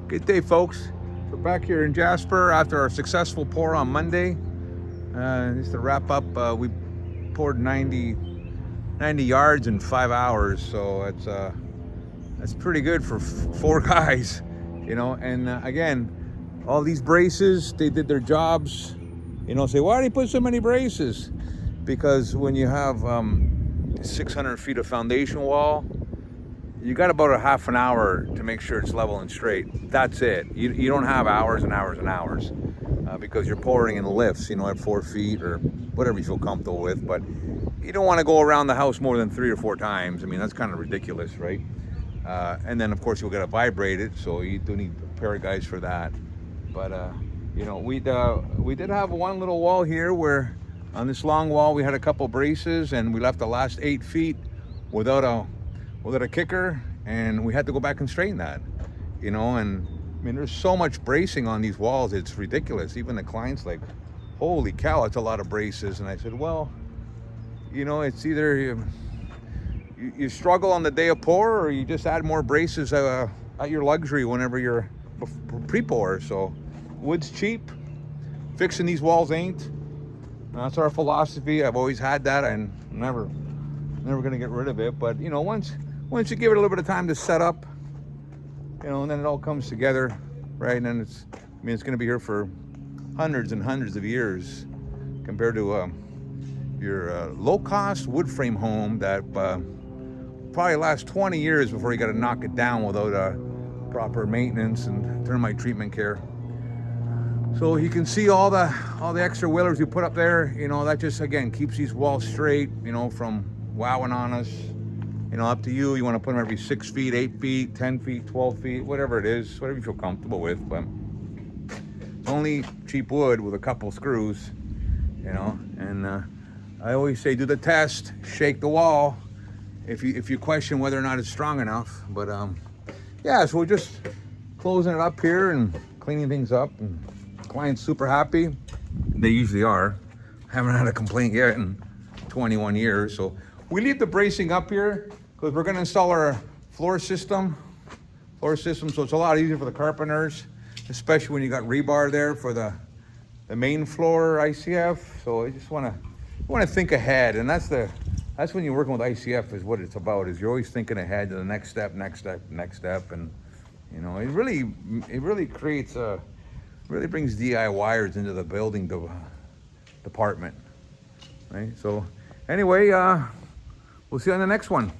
Good day, folks. We're back here in Jasper after our successful pour on Monday. Just to wrap up, we poured 90 yards in 5 hours, so that's pretty good for 4 guys, And again, all these braces, they did their jobs. Say, why do you put so many braces? Because when you have 600 feet of foundation wall, you got about a half an hour to make sure it's level and straight. That's it. You don't have hours and hours and hours because you're pouring in lifts, at 4 feet or whatever you feel comfortable with. But you don't want to go around the house more than 3 or 4 times. I mean, that's kind of ridiculous, right? And then, of course, you'll get to vibrate it, so you do need a pair of guys for that. But, we did have one little wall here where on this long wall we had a couple braces, and we left the last 8 feet without a kicker, and we had to go back and straighten that, and I mean, there's so much bracing on these walls, it's ridiculous. Even the client's like, holy cow, it's a lot of braces. And I said, well, it's either you struggle on the day of pour, or you just add more braces at your luxury whenever you're pre-pour. So wood's cheap, fixing these walls ain't. That's our philosophy. I've always had that. I'm never gonna get rid of it. But once you give it a little bit of time to set up, and then it all comes together, right? And then it's going to be here for hundreds and hundreds of years, compared to your low-cost wood frame home that probably lasts 20 years before you got to knock it down without proper maintenance and termite treatment care. So you can see all the extra willers you put up there. That just again keeps these walls straight. From wowing on us. Up to you. You want to put them every 6 feet, 8 feet, 10 feet, 12 feet, whatever it is, whatever you feel comfortable with. But it's only cheap wood with a couple screws, And I always say, do the test, shake the wall, if you question whether or not it's strong enough. But yeah, so we're just closing it up here and cleaning things up. And the client's super happy. They usually are. Haven't had a complaint yet in 21 years. So we leave the bracing up here because we're going to install our floor system, so it's a lot easier for the carpenters, especially when you got rebar there for the main floor ICF. So I just want to think ahead, and that's when you're working with ICF is what it's about. Is you're always thinking ahead to the next step, and it really creates really brings DIYers into the building department, right? So anyway, we'll see you on the next one.